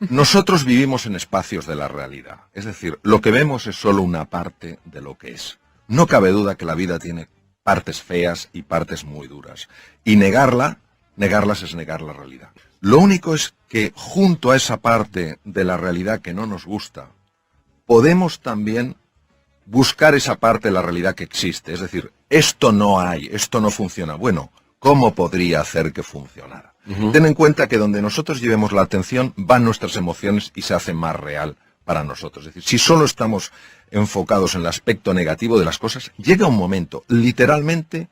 Nosotros vivimos en espacios de la realidad. Es decir, lo que vemos es solo una parte de lo que es. No cabe duda que la vida tiene partes feas y partes muy duras. Y negarlas es negar la realidad. Lo único es que junto a esa parte de la realidad que no nos gusta, podemos también buscar esa parte de la realidad que existe. Es decir, esto no hay, esto no funciona. Bueno, ¿cómo podría hacer que funcionara? Ten en cuenta que donde nosotros llevemos la atención van nuestras emociones y se hace más real para nosotros. Es decir, si solo estamos enfocados en el aspecto negativo de las cosas, llega un momento, literalmente,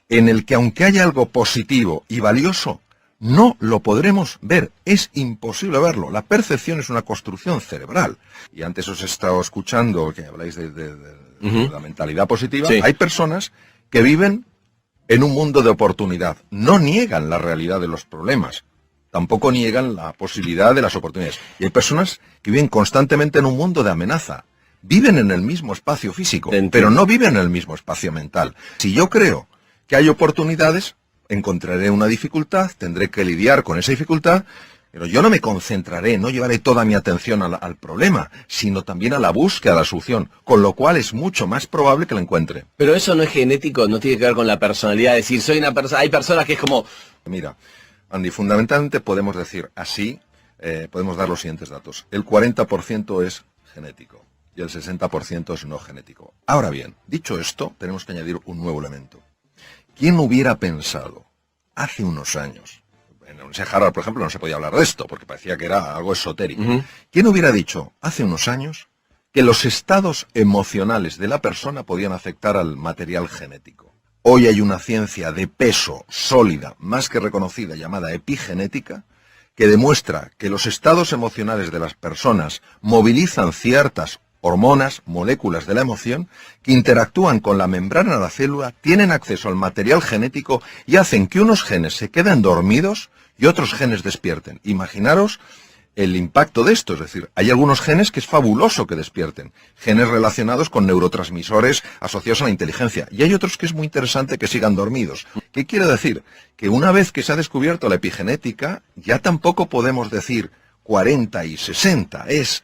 en el que aunque haya algo positivo y valioso, no lo podremos ver. Es imposible verlo. La percepción es una construcción cerebral. Y antes os he estado escuchando que habláis de la mentalidad positiva. Sí. Hay personas que viven en un mundo de oportunidad. No niegan la realidad de los problemas. Tampoco niegan la posibilidad de las oportunidades. Y hay personas que viven constantemente en un mundo de amenaza. Viven en el mismo espacio físico, pero no viven en el mismo espacio mental. Si yo creo que hay oportunidades, encontraré una dificultad, tendré que lidiar con esa dificultad, pero yo no me concentraré, no llevaré toda mi atención al problema, sino también a la búsqueda de la solución, con lo cual es mucho más probable que la encuentre. Pero eso no es genético, no tiene que ver con la personalidad, es decir, soy una persona, hay personas que es como... Mira, Andy, fundamentalmente podemos decir así, podemos dar los siguientes datos. El 40% es genético y el 60% es no genético. Ahora bien, dicho esto, tenemos que añadir un nuevo elemento. ¿Quién hubiera pensado hace unos años, en la Universidad de Harvard, por ejemplo, no se podía hablar de esto, porque parecía que era algo esotérico. ¿Quién hubiera dicho hace unos años que los estados emocionales de la persona podían afectar al material genético? Hoy hay una ciencia de peso sólida, más que reconocida, llamada epigenética, que demuestra que los estados emocionales de las personas movilizan ciertas hormonas, moléculas de la emoción, que interactúan con la membrana de la célula, tienen acceso al material genético y hacen que unos genes se queden dormidos y otros genes despierten. Imaginaros el impacto de esto, es decir, hay algunos genes que es fabuloso que despierten, genes relacionados con neurotransmisores asociados a la inteligencia, y hay otros que es muy interesante que sigan dormidos. ¿Qué quiere decir? Que una vez que se ha descubierto la epigenética, ya tampoco podemos decir 40 y 60, es...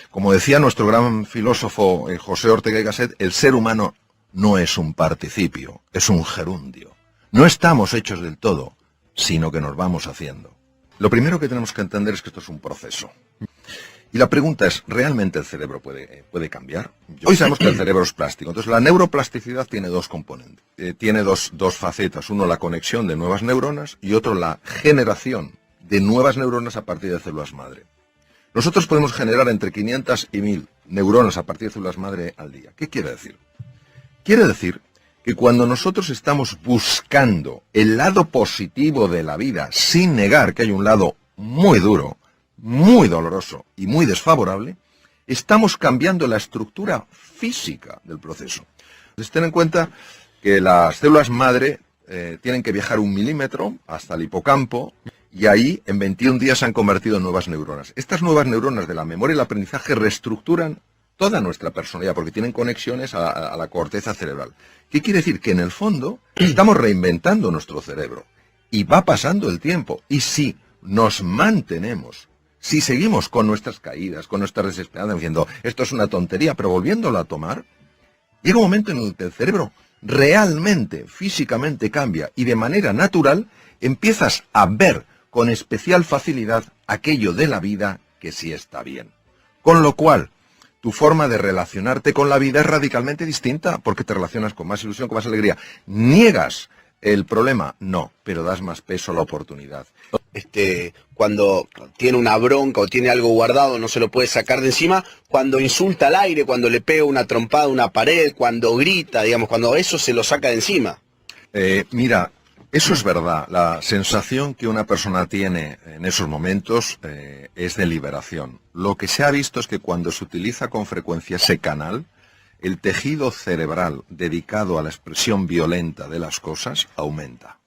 Como decía nuestro gran filósofo José Ortega y Gasset, el ser humano no es un participio, es un gerundio. No estamos hechos del todo, sino que nos vamos haciendo. Lo primero que tenemos que entender es que esto es un proceso. Y la pregunta es, ¿realmente el cerebro puede cambiar? Hoy sabemos que el cerebro es plástico. Entonces, la neuroplasticidad tiene dos componentes. Tiene dos facetas. Uno, la conexión de nuevas neuronas y otro, la generación de nuevas neuronas a partir de células madre. Nosotros podemos generar entre 500 y 1000 neuronas a partir de células madre al día. ¿Qué quiere decir? Quiere decir que cuando nosotros estamos buscando el lado positivo de la vida, sin negar que hay un lado muy duro, muy doloroso y muy desfavorable, estamos cambiando la estructura física del proceso. Entonces, ten en cuenta que las células madre tienen que viajar 1 milímetro hasta el hipocampo, y ahí, en 21 días, se han convertido en nuevas neuronas. Estas nuevas neuronas de la memoria y el aprendizaje reestructuran toda nuestra personalidad, porque tienen conexiones a la corteza cerebral. ¿Qué quiere decir? Que en el fondo estamos reinventando nuestro cerebro. Y va pasando el tiempo. Y si nos mantenemos, si seguimos con nuestras caídas, con nuestras desesperanzas, diciendo, esto es una tontería, pero volviéndolo a tomar, llega un momento en el que el cerebro realmente, físicamente cambia, y de manera natural empiezas a ver con especial facilidad aquello de la vida que sí está bien. Con lo cual, tu forma de relacionarte con la vida es radicalmente distinta, porque te relacionas con más ilusión, con más alegría. ¿Niegas el problema? No, pero das más peso a la oportunidad. Cuando tiene una bronca o tiene algo guardado, no se lo puede sacar de encima, cuando insulta al aire, cuando le pega una trompada a una pared, cuando grita, digamos, cuando eso se lo saca de encima. Mira, eso es verdad. La sensación que una persona tiene en esos momentos es de liberación. Lo que se ha visto es que cuando se utiliza con frecuencia ese canal, el tejido cerebral dedicado a la expresión violenta de las cosas aumenta.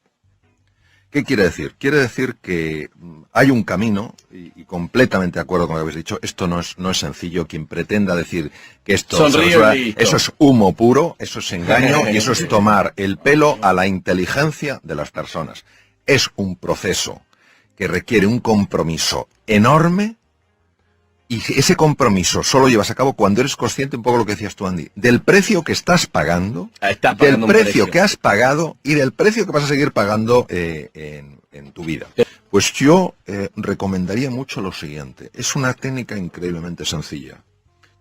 ¿Qué quiere decir? Quiere decir que hay un camino, y completamente de acuerdo con lo que habéis dicho, esto no es sencillo. Quien pretenda decir que esto eso es humo puro, eso es engaño, y eso es tomar el pelo a la inteligencia de las personas. Es un proceso que requiere un compromiso enorme, y ese compromiso solo llevas a cabo cuando eres consciente, un poco lo que decías tú, Andy, del precio que estás pagando, del precio que has pagado y del precio que vas a seguir pagando en tu vida. Pues yo recomendaría mucho lo siguiente. Es una técnica increíblemente sencilla.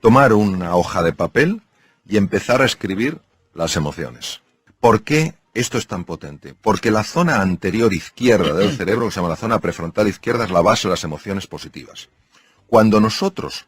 Tomar una hoja de papel y empezar a escribir las emociones. ¿Por qué esto es tan potente? Porque la zona anterior izquierda del cerebro, que se llama la zona prefrontal izquierda, es la base de las emociones positivas. Cuando nosotros,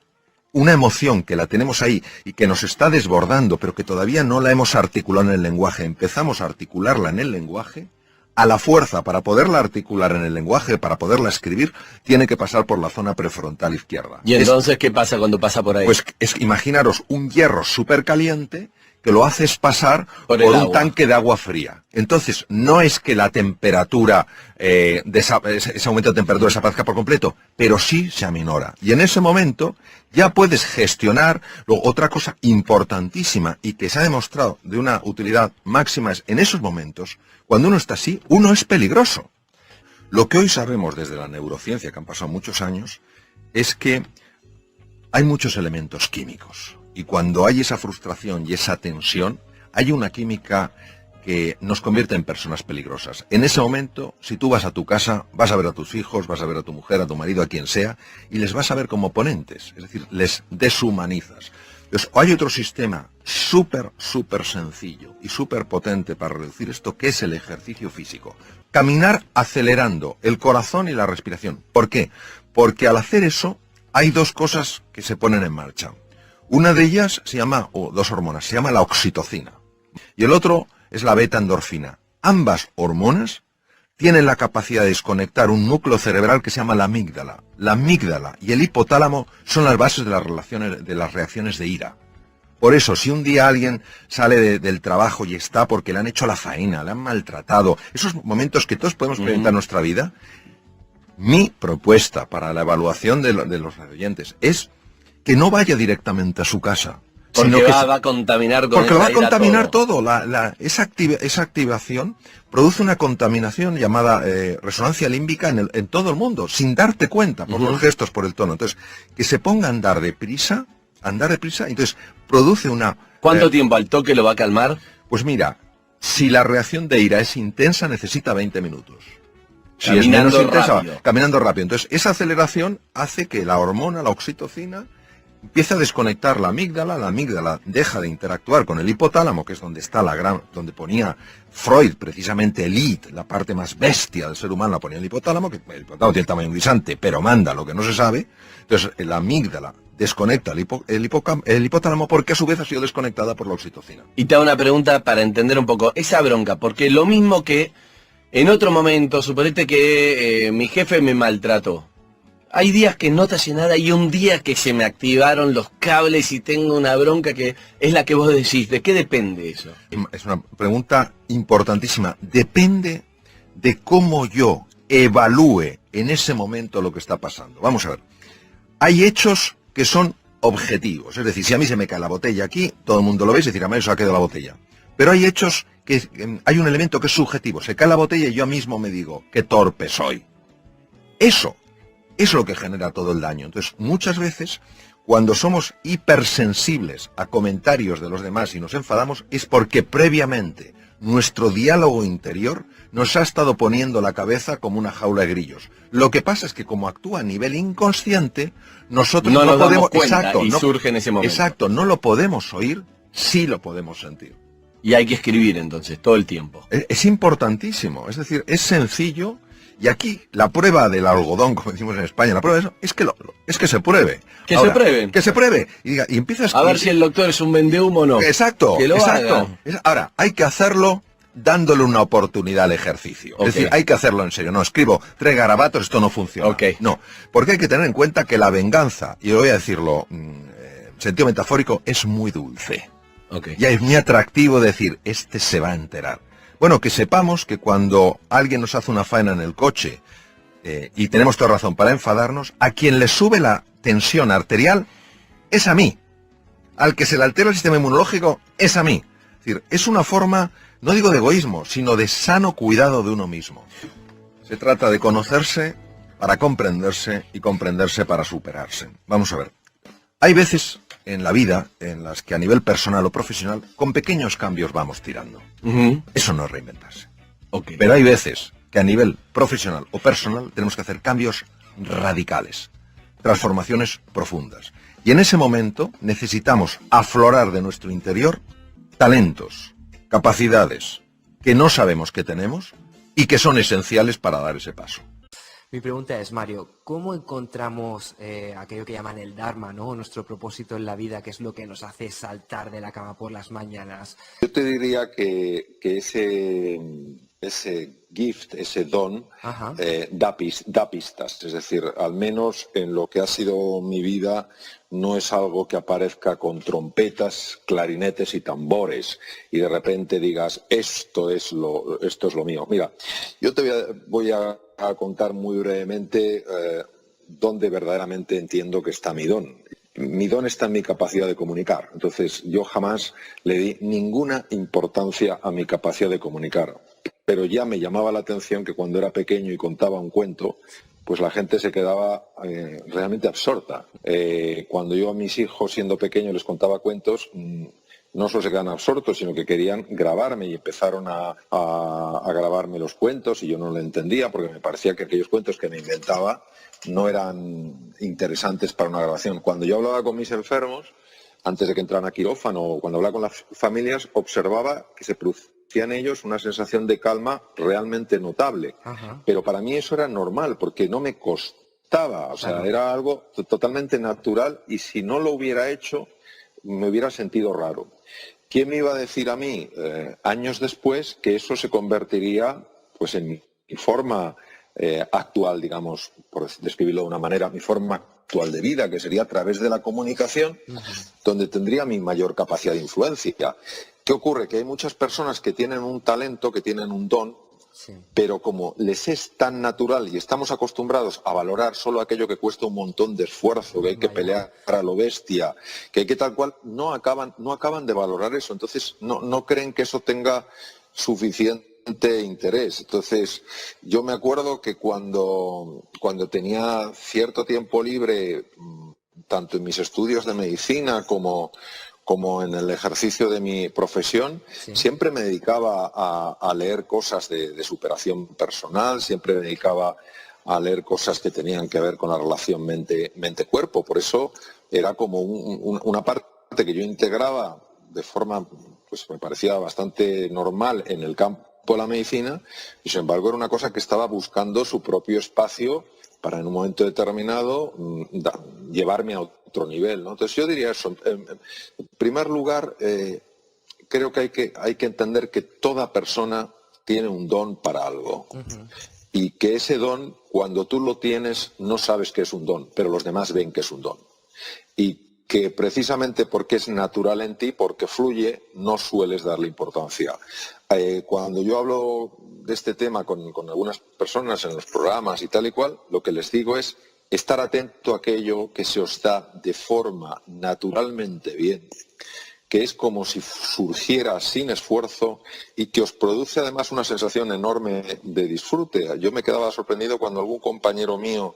una emoción que la tenemos ahí y que nos está desbordando, pero que todavía no la hemos articulado en el lenguaje, empezamos a articularla en el lenguaje, a la fuerza para poderla articular en el lenguaje, para poderla escribir, tiene que pasar por la zona prefrontal izquierda. ¿Y entonces qué pasa cuando pasa por ahí? Pues imaginaros un hierro súper caliente que lo haces pasar por un tanque de agua fría. Entonces, no es que la temperatura, ese aumento de temperatura desaparezca por completo, pero sí se aminora. Y en ese momento ya puedes gestionar. Luego, otra cosa importantísima y que se ha demostrado de una utilidad máxima es, en esos momentos, cuando uno está así, uno es peligroso. Lo que hoy sabemos desde la neurociencia, que han pasado muchos años, es que hay muchos elementos químicos. Y cuando hay esa frustración y esa tensión, hay una química que nos convierte en personas peligrosas. En ese momento, si tú vas a tu casa, vas a ver a tus hijos, vas a ver a tu mujer, a tu marido, a quien sea, y les vas a ver como oponentes, es decir, les deshumanizas. Entonces, hay otro sistema súper sencillo y súper potente para reducir esto, que es el ejercicio físico. Caminar acelerando el corazón y la respiración. ¿Por qué? Porque al hacer eso, hay dos cosas que se ponen en marcha. Una de ellas se llama, o dos hormonas, se llama la oxitocina. Y el otro es la beta-endorfina. Ambas hormonas tienen la capacidad de desconectar un núcleo cerebral que se llama la amígdala. La amígdala y el hipotálamo son las bases de las reacciones de ira. Por eso, si un día alguien sale del trabajo y está porque le han hecho la faena, le han maltratado, esos momentos que todos podemos experimentar en nuestra vida, mi propuesta para la evaluación de los oyentes es que no vaya directamente a su casa. Porque va a contaminar con porque lo va a contaminar todo. Esa activación produce una contaminación llamada resonancia límbica en todo el mundo, sin darte cuenta, por los gestos, por el tono. Entonces, que se ponga a andar deprisa, entonces produce una... ¿Cuánto tiempo al toque lo va a calmar? Pues mira, si la reacción de ira es intensa, necesita 20 minutos. Si caminando es menos intensa, rápido. Caminando rápido. Entonces, esa aceleración hace que la hormona, la oxitocina, empieza a desconectar la amígdala deja de interactuar con el hipotálamo, que es donde está donde ponía Freud precisamente el id, la parte más bestia del ser humano la ponía el hipotálamo, que el hipotálamo tiene tamaño guisante, pero manda lo que no se sabe. Entonces la amígdala desconecta el hipotálamo porque a su vez ha sido desconectada por la oxitocina. Y te hago una pregunta para entender un poco esa bronca, porque lo mismo que en otro momento, suponete que mi jefe me maltrató. Hay días que no te hace nada y un día que se me activaron los cables y tengo una bronca que es la que vos decís. ¿De qué depende eso? Es una pregunta importantísima. Depende de cómo yo evalúe en ese momento lo que está pasando. Vamos a ver. Hay hechos que son objetivos. Es decir, si a mí se me cae la botella aquí, todo el mundo lo ve y se dice, a mí se ha quedado la botella. Pero hay hechos que hay un elemento que es subjetivo. Se cae la botella y yo mismo me digo, qué torpe soy. Eso es lo que genera todo el daño. Entonces, muchas veces, cuando somos hipersensibles a comentarios de los demás y nos enfadamos, es porque previamente nuestro diálogo interior nos ha estado poniendo la cabeza como una jaula de grillos. Lo que pasa es que como actúa a nivel inconsciente, nosotros no nos podemos... damos cuenta Exacto, y no, surge en ese momento. Exacto, no lo podemos oír, sí lo podemos sentir. Y hay que escribir entonces, todo el tiempo. Es importantísimo, es decir, es sencillo. Y aquí la prueba del algodón, como decimos en España, la prueba de eso es que se pruebe. Que Ahora, se pruebe. Que se pruebe. Y empiezas A ver si el doctor es un vendehumo o no. Exacto, que lo exacto. haga. Ahora, hay que hacerlo dándole una oportunidad al ejercicio. Okay. Es decir, hay que hacerlo en serio. No escribo 3 garabatos, esto no funciona. Okay. No, porque hay que tener en cuenta que la venganza, y voy a decirlo en sentido metafórico, es muy dulce. Okay. Y es muy atractivo decir, este se va a enterar. Bueno, que sepamos que cuando alguien nos hace una faena en el coche, y tenemos toda razón para enfadarnos, a quien le sube la tensión arterial es a mí. Al que se le altera el sistema inmunológico es a mí. Es decir, es una forma, no digo de egoísmo, sino de sano cuidado de uno mismo. Se trata de conocerse para comprenderse y comprenderse para superarse. Vamos a ver. Hay veces en la vida en las que a nivel personal o profesional con pequeños cambios vamos tirando. Eso no es reinventarse. Okay. Pero hay veces que a nivel profesional o personal tenemos que hacer cambios radicales, transformaciones profundas. Y en ese momento necesitamos aflorar de nuestro interior talentos, capacidades que no sabemos que tenemos y que son esenciales para dar ese paso. Mi pregunta es, Mario, ¿cómo encontramos aquello que llaman el Dharma, ¿no? Nuestro propósito en la vida, que es lo que nos hace saltar de la cama por las mañanas? Yo te diría que ese gift, ese don, da pistas. Es decir, al menos en lo que ha sido mi vida, no es algo que aparezca con trompetas, clarinetes y tambores y de repente digas, esto es lo mío. Mira, yo te voy a contar muy brevemente dónde verdaderamente entiendo que está mi don. Mi don está en mi capacidad de comunicar. Entonces, yo jamás le di ninguna importancia a mi capacidad de comunicar. Pero ya me llamaba la atención que cuando era pequeño y contaba un cuento, pues la gente se quedaba realmente absorta. Cuando yo a mis hijos, siendo pequeños, les contaba cuentos, no solo se quedan absortos, sino que querían grabarme y empezaron a grabarme los cuentos y yo no lo entendía porque me parecía que aquellos cuentos que me inventaba no eran interesantes para una grabación. Cuando yo hablaba con mis enfermos, antes de que entraran a quirófano o cuando hablaba con las familias, observaba que se producía en ellos una sensación de calma realmente notable. Pero para mí eso era normal porque no me costaba, o sea, era algo totalmente natural y si no lo hubiera hecho me hubiera sentido raro. ¿Quién me iba a decir a mí años después que eso se convertiría pues en mi forma actual, digamos, por describirlo de una manera, mi forma actual de vida, que sería a través de la comunicación, donde tendría mi mayor capacidad de influencia? ¿Qué ocurre? Que hay muchas personas que tienen un talento, que tienen un don, pero como les es tan natural y estamos acostumbrados a valorar solo aquello que cuesta un montón de esfuerzo, que hay que pelear a lo bestia, que hay que tal cual, no acaban de valorar eso. Entonces no creen que eso tenga suficiente interés. Entonces yo me acuerdo que cuando tenía cierto tiempo libre, tanto en mis estudios de medicina como en el ejercicio de mi profesión, siempre me dedicaba a leer cosas de superación personal, siempre me dedicaba a leer cosas que tenían que ver con la relación mente-cuerpo. Por eso era como una parte que yo integraba de forma, pues me parecía bastante normal en el campo de la medicina, y sin embargo era una cosa que estaba buscando su propio espacio para en un momento determinado llevarme a otro nivel, ¿no? Entonces yo diría eso. En primer lugar, creo que hay que entender que toda persona tiene un don para algo. Y que ese don, cuando tú lo tienes, no sabes que es un don, pero los demás ven que es un don. Y que precisamente porque es natural en ti, porque fluye, no sueles darle importancia. Cuando yo hablo de este tema con algunas personas en los programas y tal y cual, lo que les digo es estar atento a aquello que se os da de forma naturalmente bien, que es como si surgiera sin esfuerzo y que os produce además una sensación enorme de disfrute. Yo me quedaba sorprendido cuando algún compañero mío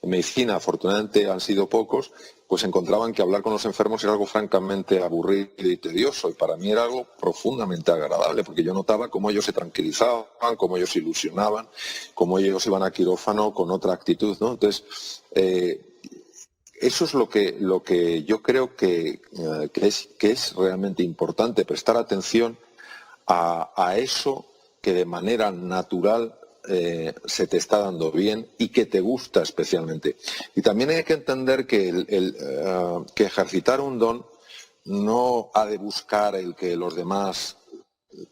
en medicina, afortunadamente han sido pocos, pues encontraban que hablar con los enfermos era algo francamente aburrido y tedioso, y para mí era algo profundamente agradable, porque yo notaba cómo ellos se tranquilizaban, cómo ellos se ilusionaban, cómo ellos iban a quirófano con otra actitud, ¿no? Entonces, eso es lo que yo creo que es realmente importante, prestar atención a eso que de manera natural se te está dando bien y que te gusta especialmente. Y también hay que entender que que ejercitar un don no ha de buscar el que los demás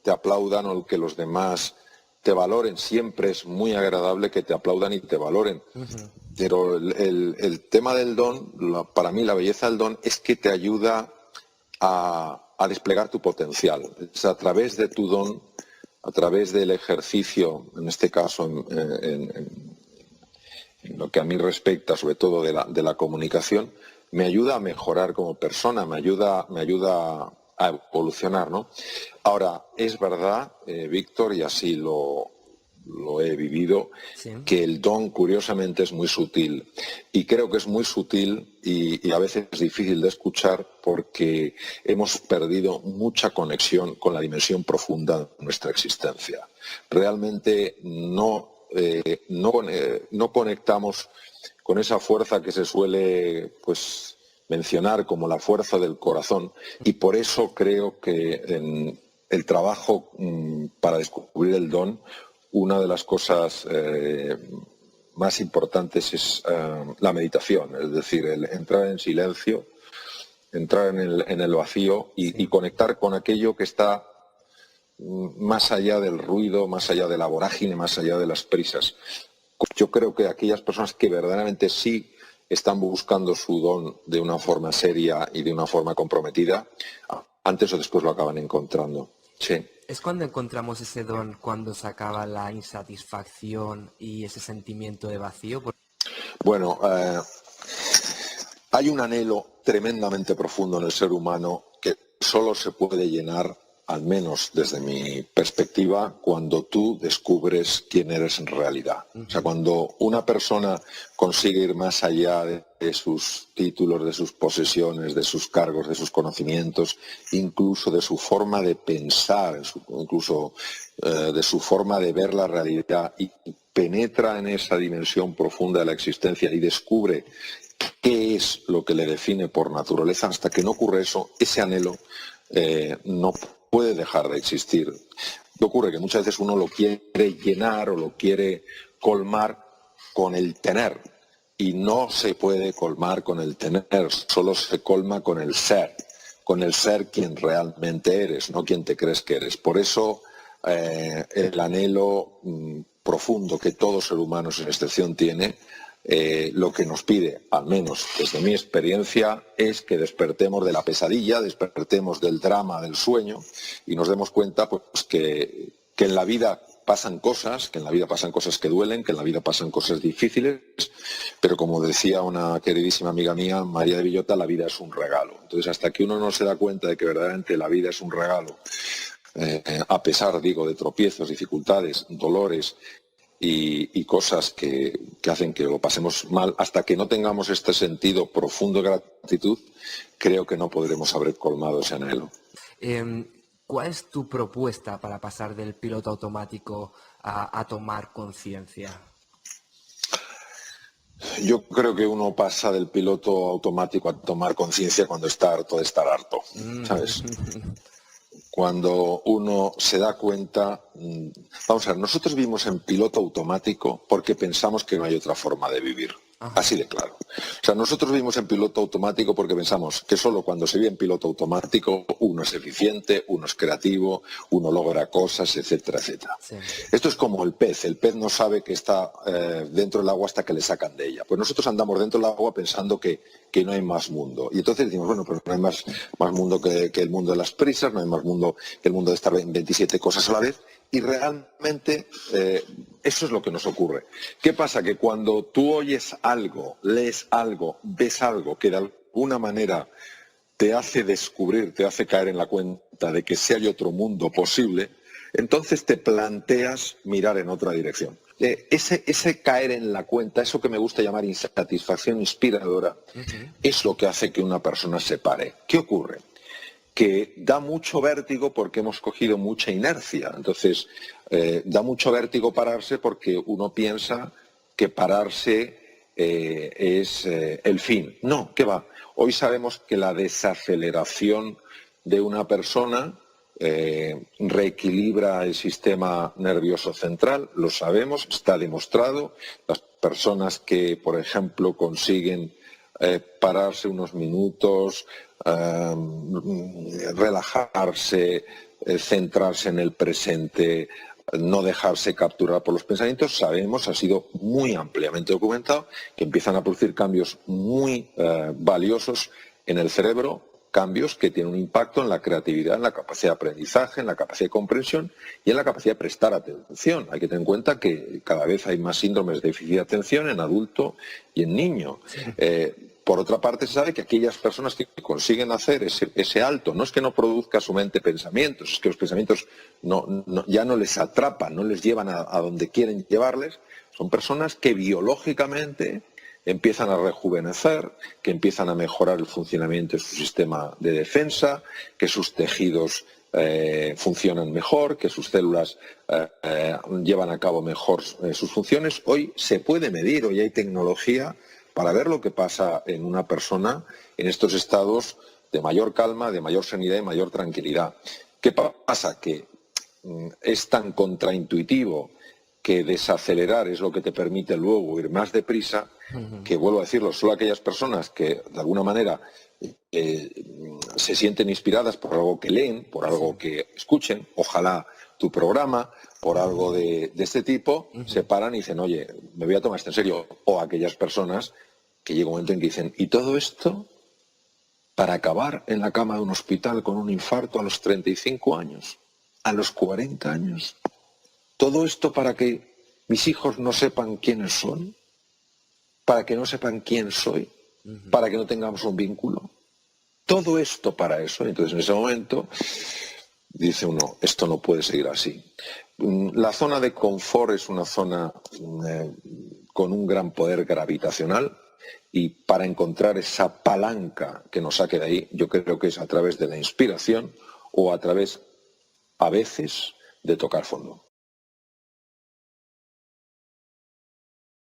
te aplaudan o el que los demás te valoren. Siempre es muy agradable que te aplaudan y te valoren. Pero el tema del don, para mí la belleza del don es que te ayuda a desplegar tu potencial. Es a través de tu don, a través del ejercicio, en este caso en lo que a mí respecta, sobre todo de la comunicación, me ayuda a mejorar como persona, me ayuda a evolucionar, ¿no? Ahora, es verdad, Víctor, y así lo lo he vivido, Sí. que el don curiosamente es muy sutil. Y creo que es muy sutil y a veces es difícil de escuchar porque hemos perdido mucha conexión con la dimensión profunda de nuestra existencia. Realmente no conectamos con esa fuerza que se suele mencionar como la fuerza del corazón, y por eso creo que en el trabajo para descubrir el don, una de las cosas más importantes es la meditación, es decir, el entrar en silencio, entrar en el vacío y conectar con aquello que está más allá del ruido, más allá de la vorágine, más allá de las prisas. Yo creo que aquellas personas que verdaderamente sí están buscando su don de una forma seria y de una forma comprometida, antes o después lo acaban encontrando. Sí. ¿Es cuando encontramos ese don, cuando se acaba la insatisfacción y ese sentimiento de vacío? Bueno, hay un anhelo tremendamente profundo en el ser humano que solo se puede llenar, al menos desde mi perspectiva, cuando tú descubres quién eres en realidad. O sea, cuando una persona consigue ir más allá de sus títulos, de sus posesiones, de sus cargos, de sus conocimientos, incluso de su forma de pensar, incluso de su forma de ver la realidad, y penetra en esa dimensión profunda de la existencia y descubre qué es lo que le define por naturaleza, hasta que no ocurre eso, ese anhelo no puede dejar de existir. ¿Qué ocurre? Que muchas veces uno lo quiere llenar o lo quiere colmar con el tener, y no se puede colmar con el tener, solo se colma con el ser quien realmente eres, no quien te crees que eres. Por eso el anhelo profundo que todo ser humano, sin excepción, tiene, lo que nos pide, al menos desde mi experiencia, es que despertemos de la pesadilla, despertemos del drama, del sueño, y nos demos cuenta que en la vida pasan cosas, que duelen, que en la vida pasan cosas difíciles, pero como decía una queridísima amiga mía, María de Villota, la vida es un regalo. Entonces, hasta que uno no se da cuenta de que verdaderamente la vida es un regalo, a pesar, digo, de tropiezos, dificultades, dolores y cosas que hacen que lo pasemos mal, hasta que no tengamos este sentido profundo de gratitud, creo que no podremos haber colmado ese anhelo. ¿Cuál es tu propuesta para pasar del piloto automático a tomar conciencia? Yo creo que uno pasa del piloto automático a tomar conciencia cuando está harto de estar harto, ¿sabes? Cuando uno se da cuenta, vamos a ver, nosotros vivimos en piloto automático porque pensamos que no hay otra forma de vivir. Ajá. Así de claro. O sea, nosotros vivimos en piloto automático porque pensamos que solo cuando se vive en piloto automático uno es eficiente, uno es creativo, uno logra cosas, etcétera, etcétera. Sí. Esto es como el pez no sabe que está dentro del agua hasta que le sacan de ella. Pues nosotros andamos dentro del agua pensando que no hay más mundo. Y entonces decimos, bueno, pero no hay más mundo que el mundo de las prisas, no hay más mundo que el mundo de estar en 27 cosas a la vez. Y realmente eso es lo que nos ocurre. ¿Qué pasa? Que cuando tú oyes algo, lees algo, ves algo que de alguna manera te hace descubrir, te hace caer en la cuenta de que sí hay otro mundo posible, entonces te planteas mirar en otra dirección. Ese caer en la cuenta, eso que me gusta llamar insatisfacción inspiradora, es lo que hace que una persona se pare. ¿Qué ocurre? Que da mucho vértigo porque hemos cogido mucha inercia. Entonces, da mucho vértigo pararse porque uno piensa que pararse es el fin. No, ¿qué va? Hoy sabemos que la desaceleración de una persona reequilibra el sistema nervioso central, lo sabemos, está demostrado. Las personas que, por ejemplo, consiguen pararse unos minutos, relajarse, centrarse en el presente, no dejarse capturar por los pensamientos, sabemos, ha sido muy ampliamente documentado, que empiezan a producir cambios muy valiosos en el cerebro, cambios que tienen un impacto en la creatividad, en la capacidad de aprendizaje, en la capacidad de comprensión y en la capacidad de prestar atención. Hay que tener en cuenta que cada vez hay más síndromes de déficit de atención en adulto y en niño. por otra parte, se sabe que aquellas personas que consiguen hacer ese alto, no es que no produzca su mente pensamientos, es que los pensamientos ya no les atrapan, no les llevan a donde quieren llevarles, son personas que biológicamente empiezan a rejuvenecer, que empiezan a mejorar el funcionamiento de su sistema de defensa, que sus tejidos funcionan mejor, que sus células llevan a cabo mejor sus funciones. Hoy se puede medir, hoy hay tecnología para ver lo que pasa en una persona en estos estados de mayor calma, de mayor serenidad y mayor tranquilidad. ¿Qué pasa? Que es tan contraintuitivo que desacelerar es lo que te permite luego ir más deprisa, que vuelvo a decirlo, solo aquellas personas que de alguna manera se sienten inspiradas por algo que leen, por algo que escuchen, ojalá tu programa, por algo de este tipo, se paran y dicen, oye, me voy a tomar esto en serio. O aquellas personas que llega un momento en que dicen, ¿y todo esto para acabar en la cama de un hospital con un infarto a los 35 años? ¿A los 40 años? ¿Todo esto para que mis hijos no sepan quiénes son? ¿Para que no sepan quién soy? ¿Para que no tengamos un vínculo? Todo esto para eso. Entonces en ese momento dice uno, esto no puede seguir así. La zona de confort es una zona con un gran poder gravitacional y para encontrar esa palanca que nos saque de ahí, yo creo que es a través de la inspiración o a través, a veces, de tocar fondo.